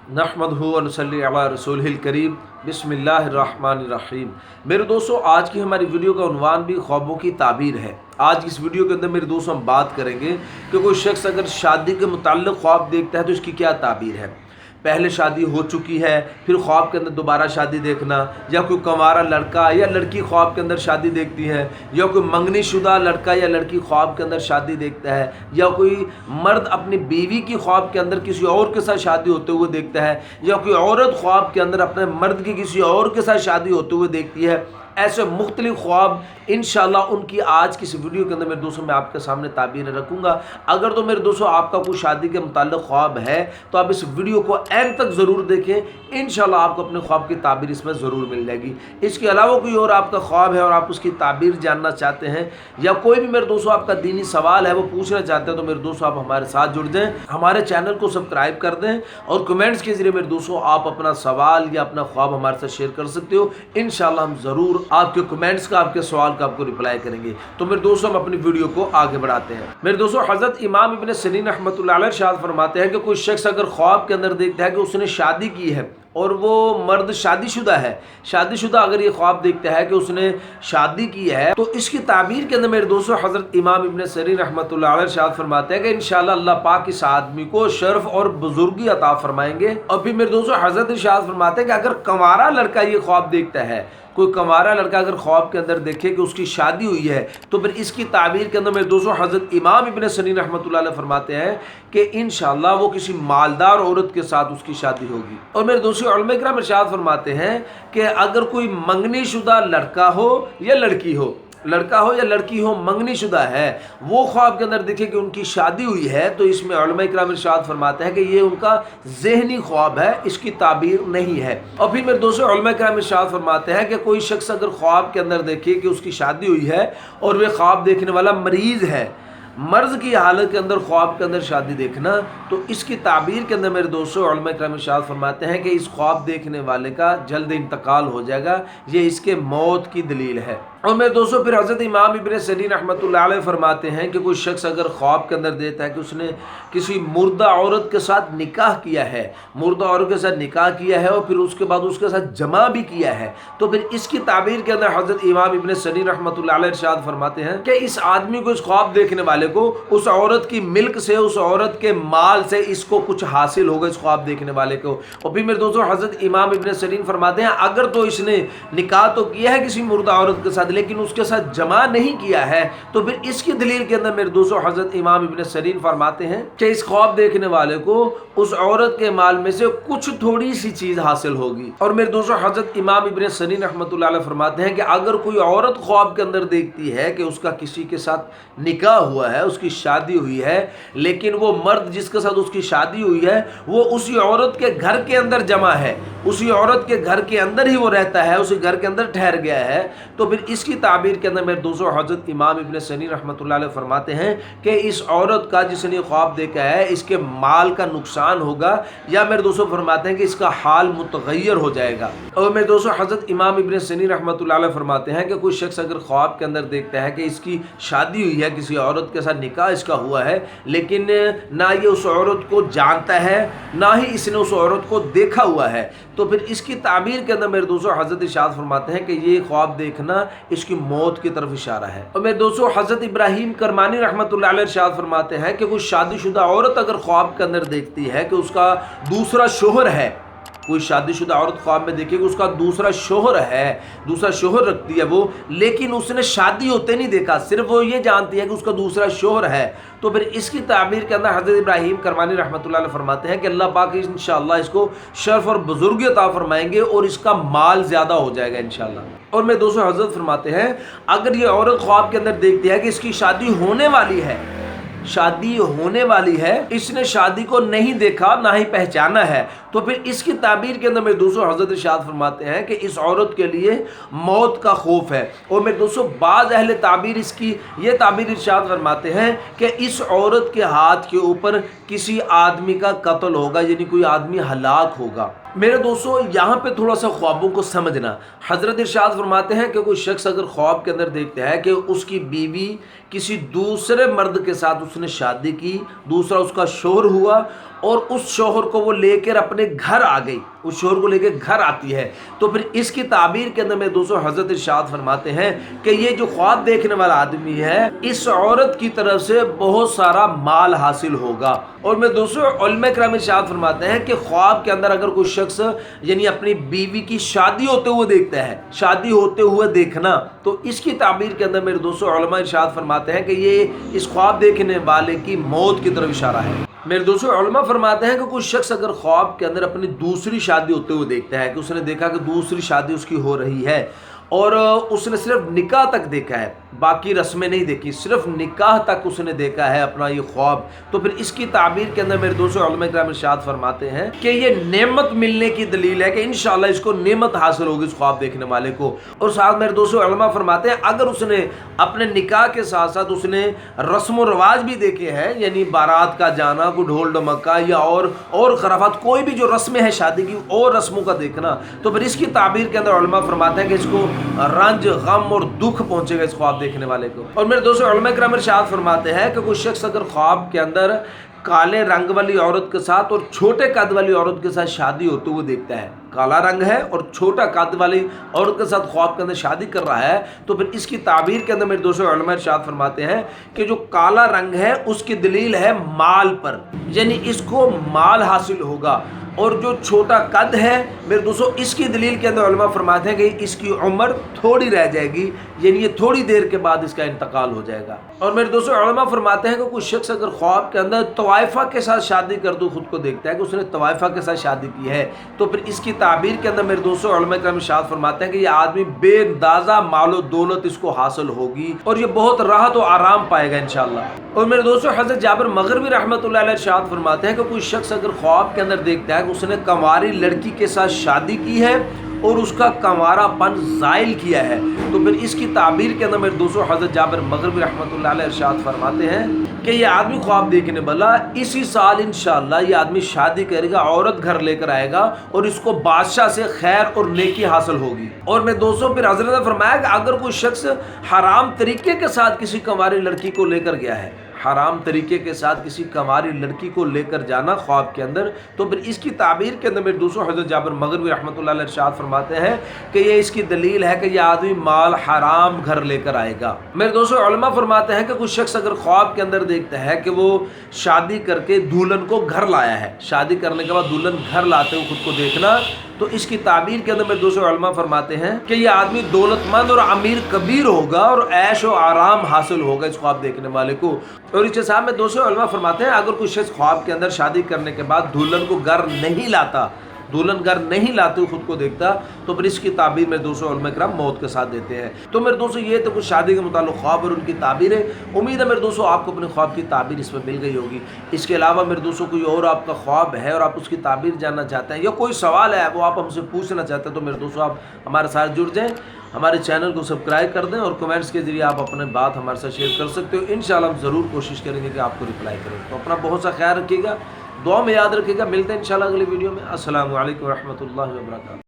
नहमदहु व नसल्ली अला रसूलिल करीम बिस्मिल्लाहिर्रहमानिर्रहीम। मेरे दोस्तों, आज की हमारी वीडियो का उन्वान भी ख्वाबों की ताबीर है। आज इस वीडियो के अंदर मेरे दोस्तों हम बात करेंगे कि कोई शख्स अगर शादी के मुताल्लिक़ ख्वाब देखता है तो इसकी क्या ताबीर है। पहले शादी हो चुकी है, फिर ख्वाब के अंदर दोबारा शादी देखना, या कोई कंवारा लड़का या लड़की ख्वाब के अंदर शादी देखती है, या कोई मंगनी शुदा लड़का या लड़की ख्वाब के अंदर शादी देखता है, या कोई मर्द अपनी बीवी की ख्वाब के अंदर किसी और के साथ शादी होते हुए देखता है, या कोई औरत ख्वाब के अंदर अपने मर्द की किसी और के साथ शादी होते हुए देखती है। ऐसे मुख्तलिफ ख्वाब इंशाल्लाह उनकी आज की इस वीडियो के अंदर मेरे दोस्तों मैं आपके सामने ताबीर रखूँगा। अगर तो मेरे दोस्तों आपका कोई शादी के मुताल्लिक़ ख्वाब है तो आप इस वीडियो को एंड तक ज़रूर देखें। इंशाल्लाह आपको अपने ख्वाब की ताबीर इसमें ज़रूर मिल जाएगी। इसके अलावा कोई और आपका ख्वाब है और आप उसकी ताबीर जानना चाहते हैं, या कोई भी मेरे दोस्तों आपका दीनी सवाल है वो पूछना चाहते हैं, तो मेरे दोस्तों आप हमारे साथ जुड़ जाएँ, हमारे चैनल को सब्सक्राइब कर दें और कमेंट्स के ज़रिए मेरे दोस्तों आप अपना सवाल या अपना ख्वाब हमारे साथ शेयर कर सकते हो। इंशाल्लाह हम ज़रूर आपके कमेंट्स का, आपके सवाल का आपको रिप्लाई करेंगे। तो मेरे दोस्तों हम अपनी वीडियो को आगे बढ़ाते हैं। मेरे दोस्तों, हज़रत इमाम इब्न सिरीन रहमतुल्लाह अलैह इरशाद फरमाते हैं कि कोई शख्स अगर ख्वाब के अंदर देखता है कि उसने शादी की है और वो मर्द शादीशुदा है, शादीशुदा अगर ये ख्वाब देखता है कि उसने शादी की है, तो इसकी ताबीर के अंदर मेरे दोस्तों हज़रत इमाम इब्न सिरीन रहमतुल्लाह अलैह इरशाद फरमाते हैं कि इंशाअल्लाह अल्लाह पाक इस आदमी को शर्फ और बुजुर्गी अता फरमाएंगे। और फिर मेरे दोस्तों हज़रत इरशाद फरमाते हैं कि अगर कंवारा लड़का ये ख्वाब देखता है, कोई कंवारा लड़का अगर ख्वाब के अंदर देखे कि उसकी शादी हुई है, तो फिर इसकी ताबीर के अंदर मेरे दोस्तों हज़रत इमाम इब्न सिरीन रहमतुल्लाह अलैह फरमाते हैं कि इंशाअल्लाह वो किसी मालदार औरत के साथ उसकी शादी होगी। और मेरे दोस्तों उलमा किराम इरशाद फरमाते हैं कि अगर कोई मंगनी शुदा लड़का हो या लड़की हो, लड़का हो या लड़की हो, मंगनी शुदा है, वो ख्वाब के अंदर देखे कि उनकी शादी हुई है, तो इसमें उलमा इकराम इरशाद फरमाते हैं कि ये उनका ज़हनी ख्वाब है, इसकी ताबीर नहीं है। और फिर मेरे दोस्तों उलमा इकराम इरशाद फरमाते हैं कि कोई शख्स अगर ख्वाब के अंदर देखे कि उसकी शादी हुई है और वे ख्वाब देखने वाला मरीज़ है, मर्ज़ की हालत के अंदर ख्वाब के अंदर शादी देखना, तो इसकी ताबीर के अंदर मेरे दोस्तों उलमा इकराम इरशाद फरमाते हैं कि इस ख्वाब देखने वाले का जल्द इंतकाल हो जाएगा, ये इसके मौत की दलील है। और मेरे दोस्तों फिर हज़रत इमाम इब्न सिरीन रहमतुल्लाह अलैह फरमाते हैं कि कोई शख्स अगर ख्वाब के अंदर देता है कि उसने किसी मुर्दा औरत के साथ निकाह किया है, मुर्दा औरत के साथ निकाह किया है और फिर उसके बाद उसके साथ जमा भी किया है, तो फिर इसकी ताबीर के अंदर हज़रत इमाम इब्न सिरीन रहमतुल्लाह अलैह इरशाद फरमाते हैं कि इस आदमी को, इस ख्वाब देखने वाले को, उस औरत की मिल्क से, उस औरत के माल से इसको कुछ हासिल होगा, इस ख्वाब देखने वाले को। और फिर मेरे दोस्तों हज़रत इमाम इब्न सिरीन फरमाते हैं अगर तो इसने निकाह तो किया है किसी मुर्दा औरत के साथ लेकिन उसके साथ जमा नहीं किया है, तो फिर इसकी दलील के अंदर मेरे दोस्तों हज़रत इमाम इब्न सिरीन फरमाते हैं कि इस ख्वाब देखने वाले को उस औरत के माल में से कुछ थोड़ी सी चीज़ हासिल होगी। और मेरे दोस्तों हज़रत इमाम इब्न सिरीन रहमतुल्लाह अलैह फरमाते हैं कि अगर कोई औरत ख्वाब के अंदर देखती है कि उसका किसी के साथ निकाह हुआ है, उसकी शादी हुई है, लेकिन वो मर्द जिसके साथ उसकी शादी हुई है वो उसी औरत के घर के अंदर जमा है, उसी औरत के घर के अंदर ही वो रहता है, उसी घर के अंदर ठहर गया है, तो फिर इसकी ताबीर के अंदर मेरे दोस्तों हज़रत इमाम इब्न सिरीन रहमतुल्लाह अलैह फरमाते हैं कि इस औरत का जिसने ख्वाब देखा है इसके माल का नुकसान होगा, या मेरे दोस्तों फरमाते हैं कि इसका हाल मुतगय्यर हो जाएगा। और मेरे दोस्तों हज़रत इमाम इब्न सिरीन रहमतुल्लाह अलैह फरमाते हैं कि कोई शख्स अगर ख्वाब के अंदर देखता है कि इसकी शादी हुई है, किसी औरत के साथ निकाह इसका हुआ है, लेकिन ना ये उस औरत को जानता है ना ही इसने उस औरत को देखा हुआ है, तो फिर इसकी ताबीर के अंदर मेरे दोस्तों हज़रत इरशाद फरमाते हैं कि ये ख्वाब देखना इसकी मौत की तरफ इशारा है। और मेरे दोस्तों हज़रत इब्राहीम करमानी रहमतुल्लाह अलैह इरशाद फरमाते हैं कि कोई शादीशुदा औरत अगर ख्वाब के अंदर देखती है कि उसका दूसरा शोहर है, कोई शादीशुदा औरत ख्वाब में देखे कि उसका दूसरा शोहर है, दूसरा शोहर रखती है वो, लेकिन उसने शादी होते नहीं देखा, सिर्फ वो ये जानती है कि उसका दूसरा शोहर है, तो फिर इसकी ताबीर के अंदर हज़रत इब्राहीम करमानी रहमतुल्लाह अलैह फरमाते हैं कि अल्लाह पाक इंशाअल्लाह इसको शर्फ और बुजुर्गी अता फरमाएंगे और इसका माल ज़्यादा हो जाएगा इंशाअल्लाह। और मेरे दोस्तों हज़रत फरमाते हैं अगर ये औरत ख्वाब के अंदर देखती है कि इसकी शादी होने वाली है, शादी होने वाली है, इसने शादी को नहीं देखा ना ही पहचाना है, तो फिर इसकी ताबीर के अंदर मेरे दोस्तों हज़रत इरशाद फरमाते हैं कि इस औरत के लिए मौत का खौफ है। और मेरे दोस्तों बाज़ अहले ताबीर इसकी ये ताबीर इरशाद फरमाते हैं कि इस औरत के हाथ के ऊपर किसी आदमी का कत्ल होगा, यानी कोई आदमी हलाक होगा। मेरे दोस्तों यहाँ पे थोड़ा सा ख्वाबों को समझना। हज़रत इरशाद फरमाते हैं कि कोई शख्स अगर ख्वाब के अंदर देखता है कि उसकी बीवी किसी दूसरे मर्द के साथ उसने शादी की, दूसरा उसका शोहर हुआ और उस शोहर को वो लेकर अपने घर आ गई, उस शोहर को लेकर घर आती है। तो फिर इसकी ताबीर के अंदर में दोस्तों हजरत इरशाद फरमाते हैं कि ये जो ख्वाब देखने वाला आदमी है, इस औरत की तरफ से बहुत सारा माल हासिल होगा। और मैं दोस्तों उलमा किराम इरशाद फरमाते हैं कि ख्वाब के अंदर अगर कोई शख्स यानी अपनी बीवी की शादी होते हुए देखता है, शादी होते हुए देखना, तो इसकी ताबीर के अंदर मेरे दोस्तों उलमा इरशाद फरमाते हैं कि ये इस ख्वाब देखने वाले की मौत की तरफ इशारा है। मेरे दोस्तों उलमा फरमाते हैं कि कोई शख्स अगर ख्वाब के अंदर अपनी दूसरी शादी होते हुए देखता है, कि उसने देखा कि दूसरी शादी उसकी हो रही है और उसने सिर्फ निकाह तक देखा है, बाकी रस्में नहीं देखी, सिर्फ निकाह तक उसने देखा है अपना ये ख्वाब, तो फिर इसकी ताबीर के अंदर मेरे दोस्तों उलमा किराम इरशाद फरमाते हैं कि ये नेमत मिलने की दलील है कि इंशाअल्लाह इसको नेमत हासिल होगी इस ख्वाब देखने वाले को। और साथ मेरे दोस्तों उलमा फरमाते हैं अगर उसने अपने निकाह के साथ साथ उसने रस्म व रवाज भी देखे हैं, यानी बारात का जाना, कोई ढोल ढमक्का या और खराफात, कोई भी जो रस्में हैं शादी की और रस्मों का देखना, तो फिर इसकी ताबीर के अंदर उलमा फरमाते हैं कि इसको रंज, गम और दुख पहुंचेगा इस ख्वाब देखने वाले को। और मेरे दोस्तों उलमा किराम इरशाद फरमाते हैं कि कोई शख्स अगर ख्वाब के अंदर काले रंग वाली औरत के साथ और छोटे कद वाली औरत के साथ शादी होते हुए देखता है, काला रंग है और छोटा कद वाली औरत के साथ ख्वाब के अंदर शादी कर रहा है, तो फिर इसकी ताबीर के अंदर मेरे दोस्तों उलमा इरशाद फरमाते हैं कि जो काला रंग है उसकी दलील है माल पर, यानी इसको माल हासिल होगा। और जो छोटा कद है मेरे दोस्तों इसकी दलील के अंदर उलमा फरमाते हैं कि इसकी उम्र थोड़ी रह जाएगी, यानी ये थोड़ी देर के बाद इसका इंतकाल हो जाएगा। और मेरे दोस्तों उलमा फरमाते हैं कि कोई शख्स अगर ख्वाब के अंदर तवाइफा के साथ शादी कर दो, खुद को देखता है कि उसने तवाइफा के साथ शादी की है, तो फिर इसकी ताबीर के अंदर मेरे दोस्तों उलमा किराम इरशाद फरमाते हैं कि ये आदमी बेअंदाज़ा मालो दौलत इसको हासिल होगी और ये बहुत राहत और आराम पाएगा इंशाअल्लाह। और मेरे दोस्तों हज़रत जाबिर मग़रिबी रहमतुल्लाह अलैह इरशाद फरमाते हैं कि कोई शख्स अगर ख्वाब के अंदर देखता है कि उसने कंवारी लड़की के साथ शादी की है और उसका कंवारापन ज़ाइल किया है, तो फिर इसकी ताबीर के अंदर मेरे दोस्तों हज़रत जाबिर मग़रिबी रहमतुल्लाह अलैह इरशाद फरमाते हैं कि ये आदमी ख्वाब देखने वाला इसी साल इंशाअल्लाह ये आदमी शादी करेगा, औरत घर लेकर आएगा और इसको बादशाह से खैर और नेकी हासिल होगी। और मेरे दोस्तों फिर हज़रत ने फरमाया कि अगर कोई शख्स हराम तरीके के साथ किसी कंवारी लड़की को लेकर गया है, हराम तरीके के साथ किसी कंवारी लड़की को लेकर जाना ख्वाब के अंदर, तो फिर इसकी ताबीर के अंदर मेरे दोस्तों हज़रत जाबिर मग़रिबी रहमतुल्लाह अलैह इरशाद फरमाते हैं कि ये इसकी दलील है कि यह आदमी माल हराम घर लेकर आएगा। मेरे दोस्तों उलमा फरमाते हैं कि कुछ शख्स अगर ख्वाब के अंदर देखता है कि वो शादी करके दुल्हन को घर लाया है, शादी करने के बाद दुल्हन घर लाते हुए खुद को देखना, तो इसकी ताबीर के अंदर मेरे दोस्तों उलमा फरमाते हैं कि यह आदमी दौलतमंद और अमीर कबीर होगा और ऐश और आराम हासिल होगा इस ख्वाब देखने वाले को। और इसके साथ में दोस्तों उलमा फरमाते हैं अगर कोई शख्स ख्वाब के अंदर शादी करने के बाद दुल्हन को घर नहीं लाता, दुल्हन घर नहीं लाते हुए खुद को देखता, तो फिर इसकी ताबीर में दोस्तों उलमा किराम मौत के साथ देते हैं। तो मेरे दोस्तों ये तो कुछ शादी के मुताल्लिक़ ख्वाब और उनकी ताबीर है। उम्मीद है मेरे दोस्तों आपको अपने ख्वाब की ताबीर इसमें मिल गई होगी। इसके अलावा मेरे दोस्तों कोई और आपका ख्वाब है और आप उसकी ताबीर जानना चाहते हैं या कोई सवाल है वो आप हमसे पूछना चाहते हैं, तो मेरे दोस्तों आप हमारे साथ जुड़ जाएँ, हमारे चैनल को सब्सक्राइब कर दें और कमेंट्स के जरिए आप अपने बात हमारे साथ शेयर कर सकते हो। इंशाल्लाह हम ज़रूर कोशिश करेंगे कि आपको रिप्लाई करें। तो अपना बहुत सा ख्याल रखिएगा, दुआ में याद रखिएगा। मिलते हैं इंशाल्लाह अगली वीडियो में। अस्सलामु अलैकुम व रहमतुल्लाहि व बरकातहू।